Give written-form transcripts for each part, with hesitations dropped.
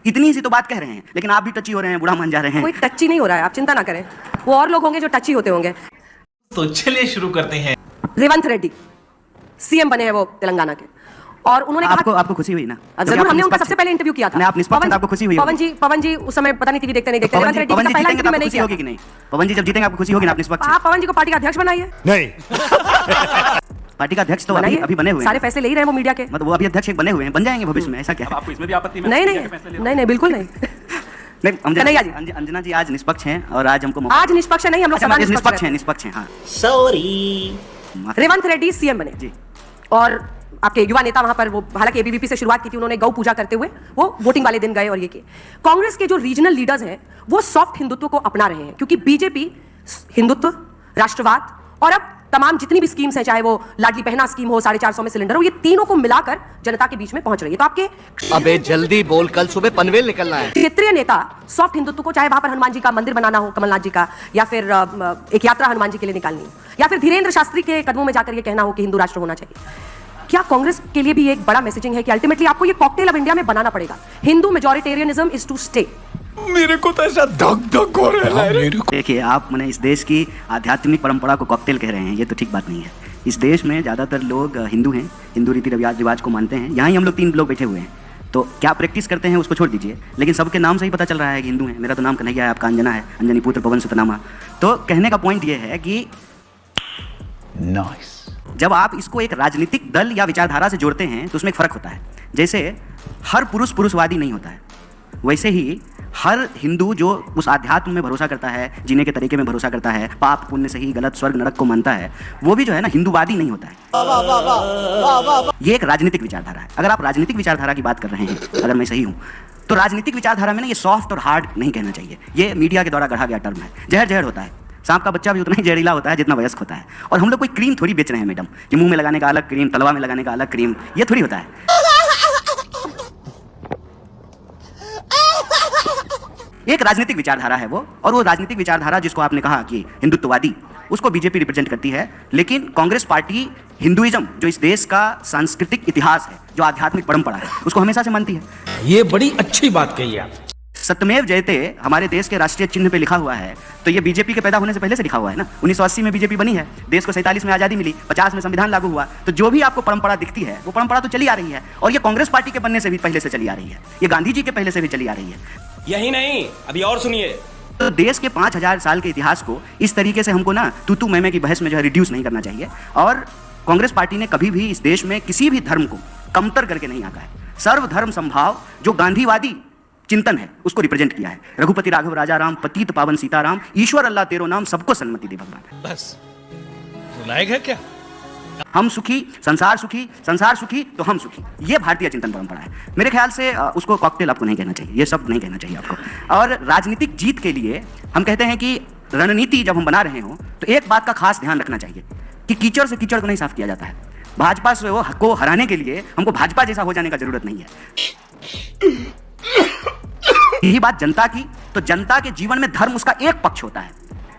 इतनी सी तो बात कह रहे हैं, लेकिन आप भी टची हो रहे हैं, बुरा मान जा रहे हैं। कोई टची नहीं हो रहा है, आप चिंता ना करें, वो और लोग होंगे जो टची होते होंगे। तो चलिए शुरू करते हैं। रेवंत रेड्डी सीएम बने हैं वो तेलंगाना के, और उन्होंने आपको खुशी हुई ना? जरूर, हमने उनका सबसे पहले इंटरव्यू किया था। आप निष्पक्ष, आपको खुशी हुई? पवन जी उस समय पता नहीं टीवी देखते नहीं देखते। रेवंत रेड्डी का पहला इंटरव्यू मैंने किया। होगी कि नहीं? पवन जी जब जीतेंगे आपको खुशी होगी ना? आप निष्पक्ष, आप पवन जी को पार्टी का अध्यक्ष बनाइए। नहीं पार्टी का अध्यक्ष तो अभी बने हुए हैं, सारे फैसले ले ही रहे हैं वो मीडिया के। मतलब वो अभी अध्यक्ष बने हुए हैं, बन जाएंगे भविष्य में, ऐसा क्या? आपको इसमें भी आपत्ति नहीं नहीं बिल्कुल नहीं। कन्हैया जी, अंजना जी आज निष्पक्ष हैं और आज हमको आज निष्पक्ष नहीं, हम लोग सदा निष्पक्ष हैं। हाँ, सॉरी। रेवंत रेड्डी सीएम बने जी, और आपके युवा नेता वहां पर वो, हालांकि एबीवीपी से शुरुआत की थी उन्होंने, गौ पूजा करते हुए वो वोटिंग वाले दिन गए और ये किए। कांग्रेस के जो रीजनल लीडर्स हैं वो सॉफ्ट हिंदुत्व को अपना रहे हैं, क्योंकि बीजेपी हिंदुत्व, राष्ट्रवाद और अब तमाम जितनी भी स्कीम्स हैं, चाहे वो लाडली बहना स्कीम हो, 450 में सिलेंडर हो, ये तीनों को मिलाकर जनता के बीच में पहुंच रही है। तो आपके अबे जल्दी बोल, कल सुबह पनवेल निकलना है। क्षेत्रीय नेता सॉफ्ट हिंदुत्व को, चाहे वहां पर हनुमान जी का मंदिर बनाना हो कमलनाथ जी का, या फिर एक यात्रा हनुमान जी के लिए निकालनी हो, या फिर धीरेन्द्र शास्त्री के कदमों में जाकर ये कहना हो कि हिंदू राष्ट्र होना चाहिए, क्या कांग्रेस के लिए भी एक बड़ा मैसेजिंग है कि अल्टीमेटली आपको ये कॉकटेल ऑफ इंडिया में बनाना पड़ेगा? Hindu majoritarianism is to stay. मेरे को तो ऐसा धक धक हो रहा है। देखिए आप मैंने इस देश की आध्यात्मिक परंपरा को कॉकटेल कह रहे हैं, ये तो ठीक बात नहीं है। इस देश में ज़्यादातर लोग हिंदू हैं, हिंदू रीति रिवाज को मानते हैं। यहाँ ही हम लोग 3 लोग बैठे हुए हैं, तो क्या प्रैक्टिस करते हैं उसको छोड़ दीजिए, लेकिन सबके नाम से ही पता चल रहा है कि हिंदू हैं। मेरा तो नाम कन्हैया है, आपका अंजना है, अंजनी पुत्र पवन सुतनामा। तो कहने का पॉइंट ये है कि नाइस, जब आप इसको एक राजनीतिक दल या विचारधारा से जोड़ते हैं तो उसमें एक फ़र्क होता है। जैसे हर पुरुष पुरुषवादी नहीं होता है, वैसे ही हर हिंदू जो उस आध्यात्म में भरोसा करता है, जीने के तरीके में भरोसा करता है, पाप पुण्य सही गलत स्वर्ग नरक को मानता है, वो भी जो है ना हिंदूवादी नहीं होता है। ये एक राजनीतिक विचारधारा है। अगर आप राजनीतिक विचारधारा की बात कर रहे हैं, अगर मैं सही हूँ, तो राजनीतिक विचारधारा में ना ये सॉफ्ट और हार्ड नहीं कहना चाहिए। ये मीडिया के द्वारा गढ़ा गया टर्म है। जहर जहर होता है, सांप का बच्चा भी उतना ही जहरीला होता है जितना वयस्क होता है। और हम लोग कोई क्रीम थोड़ी बेच रहे हैं मैडम, कि मुंह में लगाने का अलग क्रीम, तलवा में लगाने का अलग क्रीम, ये थोड़ी होता है। एक राजनीतिक विचारधारा है वो, और वो राजनीतिक विचारधारा जिसको आपने कहा कि हिंदुत्ववादी, उसको बीजेपी रिप्रेजेंट करती है। लेकिन कांग्रेस पार्टी हिंदुइज्म, जो इस देश का सांस्कृतिक इतिहास है, जो आध्यात्मिक परंपरा है, उसको हमेशा से मानती है। ये बड़ी अच्छी बात कही आप। सत्यमेव जयते हमारे देश के राष्ट्रीय चिन्ह पे लिखा हुआ है, तो ये बीजेपी के पैदा होने से पहले से लिखा हुआ है ना। 1980 में बीजेपी बनी है, देश को 47 में आज़ादी मिली, 50 में संविधान लागू हुआ। तो जो भी आपको परंपरा दिखती है वो परंपरा तो चली आ रही है, और ये कांग्रेस पार्टी के बनने से भी पहले से चली आ रही है, ये गांधी जी के पहले से भी चली आ रही है। यही नहीं, अभी और सुनिए। तो देश के 5000 साल के इतिहास को इस तरीके से हमको ना तू मैमे की बहस में जो है रिड्यूस नहीं करना चाहिए। और कांग्रेस पार्टी ने कभी भी इस देश में किसी भी धर्म को कमतर करके नहीं आंका है। सर्वधर्म संभाव जो गांधीवादी चिंतन है उसको रिप्रेजेंट किया है। रघुपति राघव राजा राम, पतित पावन सीताराम, ईश्वर अल्लाह तेरो नाम, सबको सन्मति दे भगवान। बस सुनाएगा क्या? हम सुखी, संसार सुखी तो हम सुखी, ये भारतीय चिंतन परंपरा है। मेरे ख्याल से उसको कॉकटेल आपको नहीं कहना चाहिए, ये शब्द नहीं कहना चाहिए आपको। और राजनीतिक जीत के लिए हम कहते हैं कि रणनीति जब हम बना रहे हो तो एक बात का खास ध्यान रखना चाहिए कि कीचड़ से कीचड़ को नहीं साफ किया जाता है। भाजपा से को हराने के लिए हमको भाजपा जैसा हो जाने का जरूरत नहीं है। यही बात जनता की, तो जनता के जीवन में धर्म उसका एक पक्ष होता है।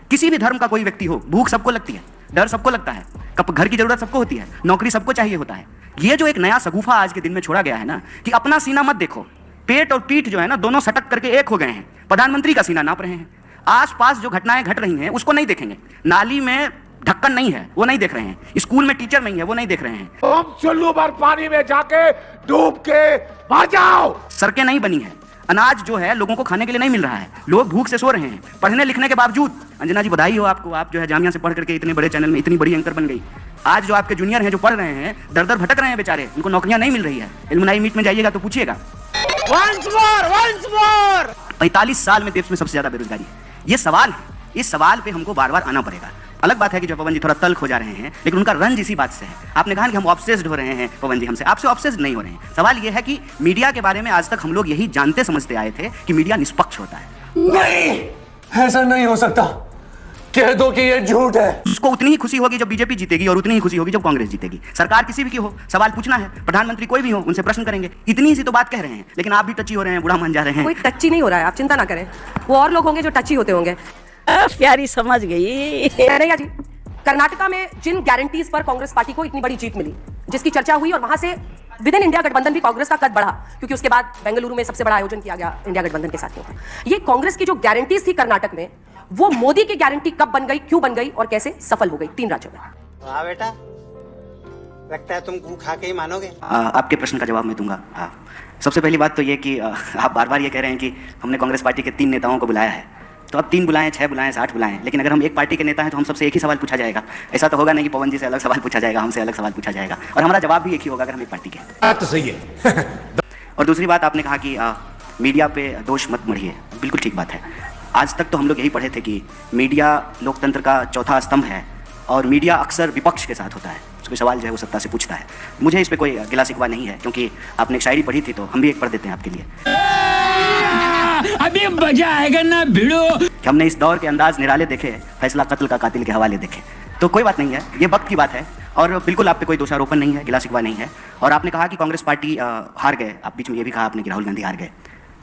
किसी भी धर्म का कोई व्यक्ति हो, भूख सबको लगती है, डर सबको लगता है, घर की जरूरत सबको होती है, नौकरी सबको चाहिए होता है। ये जो एक नया सगुफा आज के दिन में छोड़ा गया है ना, कि अपना सीना मत देखो, पेट और पीठ जो है ना दोनों सटक करके एक हो गए हैं। प्रधानमंत्री का सीना नाप रहे हैं, आसपास जो घटनाएं घट रही हैं उसको नहीं देखेंगे। नाली में ढक्कन नहीं है वो नहीं देख रहे हैं, स्कूल में टीचर नहीं है वो नहीं देख रहे हैं। तुम चुल्लू भर पानी में जाके डूब के मर जाओ। सड़कें नहीं बनी है, अनाज जो है लोगों को खाने के लिए नहीं मिल रहा है, लोग भूख से सो रहे हैं पढ़ने लिखने के बावजूद। अंजना जी बधाई हो आपको, आप जो है जामिया से पढ़ करके इतने बड़े चैनल में इतनी बड़ी एंकर बन गई। आज जो आपके जूनियर हैं जो पढ़ रहे हैं, दर दर भटक रहे हैं बेचारे, उनको नौकरियां नहीं मिल रही है। इल्मुनाई मीट में जाइएगा तो पूछिएगा। 45 साल में देश में सबसे ज्यादा बेरोजगारी है। ये सवाल है, इस सवाल पे हमको बार बार आना पड़ेगा। अलग बात है कि जो पवन जी थोड़ा तल्ख हो जा रहे हैं, लेकिन उनका रंज इसी बात से है। आपने कहा कि हम ऑब्सेस्ड हो रहे हैं, पवन जी हमसे, आपसे ऑब्सेस्ड नहीं हो रहे हैं। सवाल यह है कि मीडिया के बारे में आज तक हम लोग यही जानते समझते आए थे कि मीडिया निष्पक्ष होता है। नहीं, ऐसा नहीं हो सकता, कह दो कि ये झूठ है। उसको उतनी ही खुशी होगी जब बीजेपी जीतेगी और उतनी ही खुशी होगी जब कांग्रेस जीतेगी। सरकार किसी भी की हो, सवाल पूछना है, प्रधानमंत्री कोई भी हो, उनसे प्रश्न करेंगे। इतनी सी तो बात कह रहे हैं, लेकिन आप भी टची हो रहे हैं, बुरा मान जा रहे हैं। कोई टची नहीं हो रहा है, आप चिंता ना करें, वो और लोग होंगे जो टची होते होंगे। प्यारी समझ गई। कन्हैया जी, कर्नाटका में जिन गारंटीज पर कांग्रेस पार्टी को इतनी बड़ी जीत मिली, जिसकी चर्चा हुई, और वहां से विद इन इंडिया गठबंधन भी कांग्रेस का कद बढ़ा, क्योंकि उसके बाद बेंगलुरु में सबसे बड़ा आयोजन किया गया इंडिया गठबंधन के साथियों का। ये कांग्रेस की जो गारंटीज थी कर्नाटक में, वो मोदी की गारंटी कब बन गई, क्यों बन गई और कैसे सफल हो गई 3 राज्यों में? वाह बेटा, लगता है तुम गू खा के ही मानोगे। आपके प्रश्न का जवाब मैं दूंगा। सबसे पहली बात तो ये कि आप बार बार ये कह रहे हैं कि हमने कांग्रेस पार्टी के 3 नेताओं को बुलाया है, तो अब 3 बुलाएं, 6 बुलाएं, 60 बुलाएं, लेकिन अगर हम एक पार्टी के नेता हैं तो हम सबसे एक ही सवाल पूछा जाएगा। ऐसा तो होगा नहीं कि पवन जी से अलग सवाल पूछा जाएगा, हमसे अलग सवाल पूछा जाएगा, और हमारा जवाब भी एक ही होगा अगर हम एक पार्टी के। बात तो सही है। और दूसरी बात, आपने कहा कि मीडिया पे दोष मत मढ़िए। बिल्कुल ठीक बात है। आज तक तो हम लोग यही पढ़े थे कि मीडिया लोकतंत्र का चौथा स्तंभ है और मीडिया अक्सर विपक्ष के साथ होता है, उसको सवाल जो है वो सत्ता से पूछता है। मुझे इस पर कोई गिला शिकवा नहीं है, क्योंकि आपने एक शायरी पढ़ी थी तो हम भी एक पढ़ देते हैं आपके लिए। अभी मजा आएगा ना भिड़ो। हमने इस दौर के अंदाज निराले देखे, फैसला कत्ल का कातिल के हवाले देखे। तो कोई बात नहीं है, ये वक्त की बात है और बिल्कुल आप पे कोई दोषारोपण नहीं है, गिला शिकवा नहीं है। और आपने कहा कि कांग्रेस पार्टी हार गए, आप बीच में ये भी कहा आपने कि राहुल गांधी हार गए।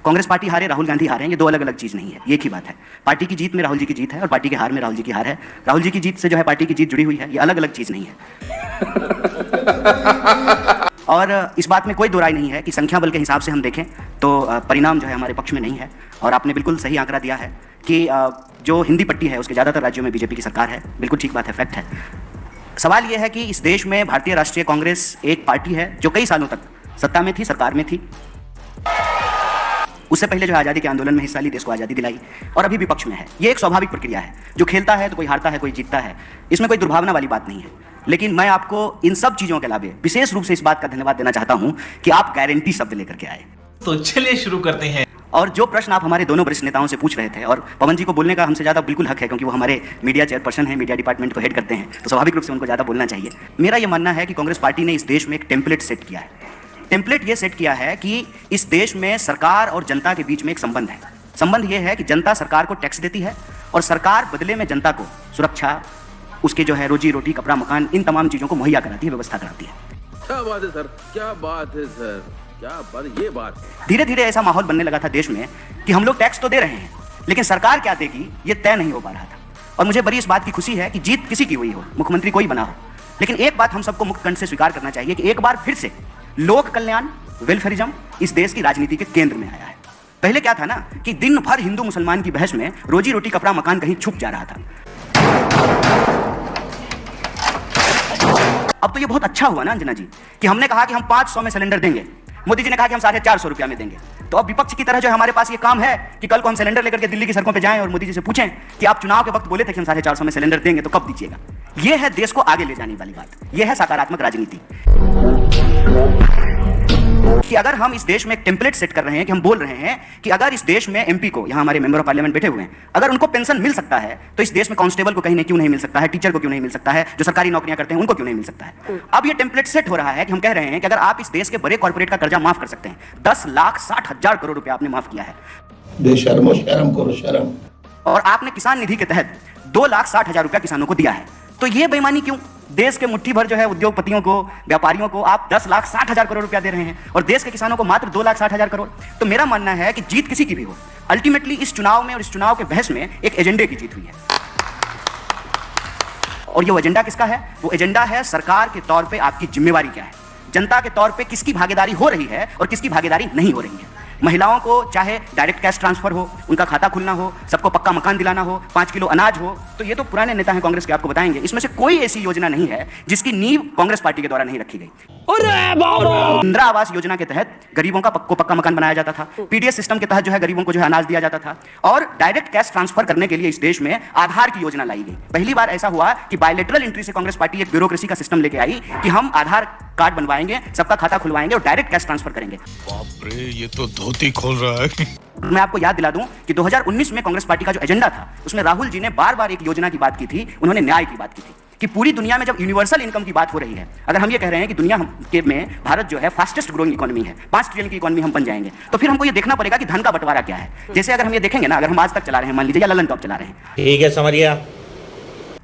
कांग्रेस पार्टी हारे, राहुल गांधी हारे, ये 2 अलग अलग चीज़ नहीं है, एक ही बात है। पार्टी की जीत में राहुल जी की जीत है और पार्टी के हार में राहुल जी की हार है। राहुल जी की जीत से जो है पार्टी की जीत जुड़ी हुई है, ये अलग अलग चीज़ नहीं है। और इस बात में कोई दो राय नहीं है कि संख्या बल के हिसाब से हम देखें तो परिणाम जो है हमारे पक्ष में नहीं है। और आपने बिल्कुल सही आंकड़ा दिया है कि जो हिंदी पट्टी है उसके ज़्यादातर राज्यों में बीजेपी की सरकार है। बिल्कुल ठीक बात है, फैक्ट है। सवाल यह है कि इस देश में भारतीय राष्ट्रीय कांग्रेस एक पार्टी है जो कई सालों तक सत्ता में थी, सरकार में थी। उससे पहले जो आज़ादी के आंदोलन में हिस्सा ली, देश को आज़ादी दिलाई, और अभी विपक्ष में है। ये एक स्वाभाविक प्रक्रिया है, जो खेलता है तो कोई हारता है, कोई जीतता है, इसमें कोई दुर्भावना वाली बात नहीं है। लेकिन मैं आपको इन सब चीज़ों के अलावा विशेष रूप से इस बात का धन्यवाद देना चाहता हूं कि आप गारंटी शब्द लेकर के आए। तो चलिए शुरू करते हैं। और जो प्रश्न आप हमारे दोनों वरिष्ठ नेताओं से पूछ रहे थे, और पवन जी को बोलने का हमसे ज़्यादा बिल्कुल हक है क्योंकि वो हमारे मीडिया चेयरपर्सन हैं, मीडिया डिपार्टमेंट को हेड करते हैं, तो स्वाभाविक रूप से उनको ज़्यादा बोलना चाहिए। मेरा ये मानना है कि कांग्रेस पार्टी ने इस देश में एक टेम्पलेट सेट किया है। टेम्पलेट ये सेट किया है कि इस देश में सरकार और जनता के बीच में एक संबंध है। संबंध ये है कि जनता सरकार को टैक्स देती है और सरकार बदले में जनता को सुरक्षा, उसके जो है रोजी रोटी, कपड़ा, मकान, इन तमाम चीज़ों को मुहैया कराती है, व्यवस्था कराती है। क्या बात है सर, क्या बात है सर, क्या बात, ये बात। धीरे धीरे ऐसा माहौल बनने लगा था देश में कि हम लोग टैक्स तो दे रहे हैं, लेकिन सरकार क्या देगी ये तय नहीं हो पा रहा था। और मुझे बड़ी इस बात की खुशी है कि जीत किसी की हुई हो, मुख्यमंत्री कोई बना हो, लेकिन एक बात हम सबको मुक्त कंठ से स्वीकार करना चाहिए कि एक बार फिर से लोक कल्याण, वेलफेयरिज्म इस देश की राजनीति के केंद्र में आया है। पहले क्या था ना कि दिन भर हिंदू मुसलमान की बहस में रोजी रोटी, कपड़ा, मकान कहीं छुप जा रहा था। अब तो ये बहुत अच्छा हुआ ना अंजना जी कि हमने कहा कि हम 500 में सिलेंडर देंगे, मोदी जी ने कहा कि हम 450 रुपया में देंगे। तो अब विपक्ष की तरह जो हमारे पास ये काम है कि कल को हम सिलेंडर लेकर के दिल्ली की सड़कों पे जाएं और मोदी जी से पूछें कि आप चुनाव के वक्त बोले थे कि हम 450 में सिलेंडर देंगे, तो कब दीजिएगा। ये है देश को आगे ले जाने वाली बात, यह है सकारात्मक राजनीति। कि अगर हम इस देश में एक टेम्पलेट सेट कर रहे हैं कि हम बोल रहे हैं कि अगर इस देश में एमपी को, यहाँ हमारे मेंबर ऑफ पार्लियामेंट बैठे हुए हैं, अगर उनको पेंशन मिल सकता है तो इस देश में कांस्टेबल को कहीं क्यों नहीं मिल सकता है, टीचर को क्यों नहीं मिल सकता है, जो सरकारी नौकरियां करते हैं उनको क्यों नहीं मिल सकता है। अब ये टेम्पलेट सेट हो रहा है कि हम कह रहे हैं कि अगर आप इस देश के बड़े कॉर्पोरेट का कर्जा माफ कर सकते हैं, 10,60,000 करोड़ रुपया आपने माफ किया है, बेशर्मो शर्म करो शर्म। और आपने किसान निधि के तहत 2,60,000 रुपया किसानों को दिया है, तो ये बेईमानी क्यों? देश के मुट्ठी भर जो है उद्योगपतियों को, व्यापारियों को आप 10,60,000 करोड़ रुपया दे रहे हैं और देश के किसानों को मात्र 2,60,000 करोड़। तो मेरा मानना है कि जीत किसी की भी हो, अल्टीमेटली इस चुनाव में और इस चुनाव के बहस में एक एजेंडे की जीत हुई है। और ये एजेंडा किसका है? वो एजेंडा है सरकार के तौर पे आपकी जिम्मेवारी क्या है, जनता के तौर पे किसकी भागीदारी हो रही है और किसकी भागीदारी नहीं हो रही है। महिलाओं को चाहे डायरेक्ट कैश ट्रांसफर हो, उनका खाता खुलना हो, सबको पक्का मकान दिलाना हो, 5 किलो अनाज हो, तो ये तो पुराने नेता हैं कांग्रेस के, आपको बताएंगे। इसमें से कोई ऐसी योजना नहीं है जिसकी नींव कांग्रेस पार्टी के द्वारा नहीं रखी गई। इंदिरा आवास योजना के तहत गरीबों का पक्का मकान बनाया जाता था, पीडीएस सिस्टम के तहत जो है गरीबों को जो है अनाज दिया जाता था, और डायरेक्ट कैश ट्रांसफर करने के लिए इस देश में आधार की योजना लाई गई। पहली बार ऐसा हुआ कि बायलैटरल एंट्री से कांग्रेस पार्टी एक ब्यूरोक्रेसी का सिस्टम लेके आई कि हम आधार कार्ड बनवाएंगे, सबका खाता खुलवाएंगे और डायरेक्ट कैश ट्रांसफर करेंगे। बाप रे, ये तो धोती खोल रहा है। मैं आपको याद दिला दूं कि 2019 में कांग्रेस पार्टी का जो एजेंडा था उसमें राहुल जी ने बार-बार एक योजना की बात की थी, उन्होंने न्याय की बात की थी कि पूरी दुनिया में जब यूनिवर्सल इनकम की बात हो रही है, अगर हम ये कह रहे हैं कि दुनिया के में भारत जो है फास्टेस्ट ग्रोइंग इकोनॉमी है, 5 ट्रिलियन की इकोनॉमी हम बन जाएंगे, तो फिर हमको ये देखना पड़ेगा कि धन का बंटवारा क्या है। जैसे अगर हम ये देखेंगे ना, अगर हम आज तक चला रहे हैं, मान लीजिए, या ललन टॉप चला रहे हैं, ठीक है समझिए,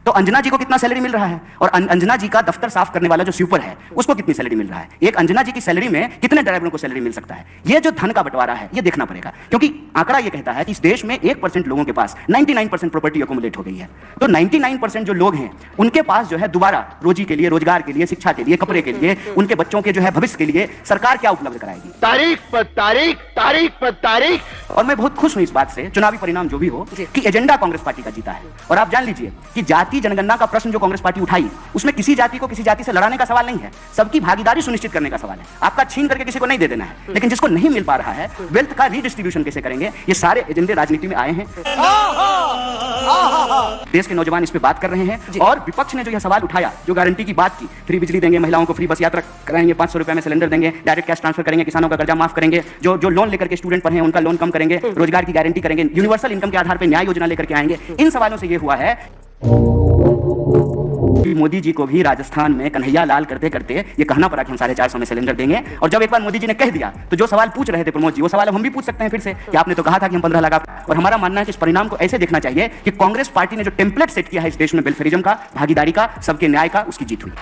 तो अंजना जी को कितना सैलरी मिल रहा है और अंजना जी का दफ्तर साफ करने वाला जो स्वीपर है उसको कितनी सैलरी मिल रहा है, एक अंजना जी की सैलरी में कितने ड्राइवरों को सैलरी मिल सकता है। ये जो धन का बंटवारा है ये देखना पड़ेगा, क्योंकि आंकड़ा ये कहता है कि इस देश में 1% लोगों के पास 99% प्रॉपर्टी अकोमुलेट हो गई है। तो 99% जो लोग हैं उनके पास जो है दोबारा रोजी के लिए, रोजगार के लिए, शिक्षा के लिए, कपड़े के लिए, उनके बच्चों के जो है भविष्य के लिए सरकार क्या उपलब्ध कराएगी। तारीख पर तारीख, तारीख पर तारीख। और मैं बहुत खुश हूं इस बात से, चुनावी परिणाम जो भी हो, कि एजेंडा कांग्रेस पार्टी का जीता है। और आप जान लीजिए कि जाति जनगणना का प्रश्न जो कांग्रेस पार्टी उठाई उसमें किसी जाति को किसी जाति से लड़ाने का सवाल नहीं है, सबकी भागीदारी सुनिश्चित करने का सवाल है। आपका छीन करके किसी को नहीं दे देना है, लेकिन जिसको नहीं मिल पा रहा है वेल्थ का रीडिस्ट्रीब्यूशन कैसे करेंगे, ये सारे एजेंडे राजनीति में आए हैं। देश के नौजवान इस पे बात कर रहे हैं और विपक्ष ने जो यह सवाल उठाया, जो गारंटी की बात की, फ्री बिजली देंगे, महिलाओं को फ्री बस यात्रा कराएंगे, 500 रुपए में सिलेंडर देंगे, डायरेक्ट कैश ट्रांसफर करेंगे, किसानों का कर्जा माफ करेंगे, जो लोन लेकर के स्टूडेंट पढ़े हैं उनका लोन कम करेंगे, रोजगार की गारंटी करेंगे, यूनिवर्सल इनकम के आधार पर न्याय योजना लेकर के आएंगे। इन सवालों से यह हुआ है मोदी जी को भी राजस्थान में कन्हैया लाल करते करते ये कहना पड़ा कि हम 450 में सिलेंडर देंगे। और जब एक बार मोदी जी ने कह दिया तो जो सवाल पूछ रहे थे प्रमोद जी, वो सवाल हम भी पूछ सकते हैं फिर से कि आपने तो कहा था कि हम 15 लाख। और हमारा मानना है कि इस परिणाम को ऐसे देखना चाहिए कि कांग्रेस पार्टी ने जो टेम्पलेट सेट किया है इस देश में वेलफेयरिज्म का, भागीदारी का, सबके न्याय का, उसकी जीत हुई।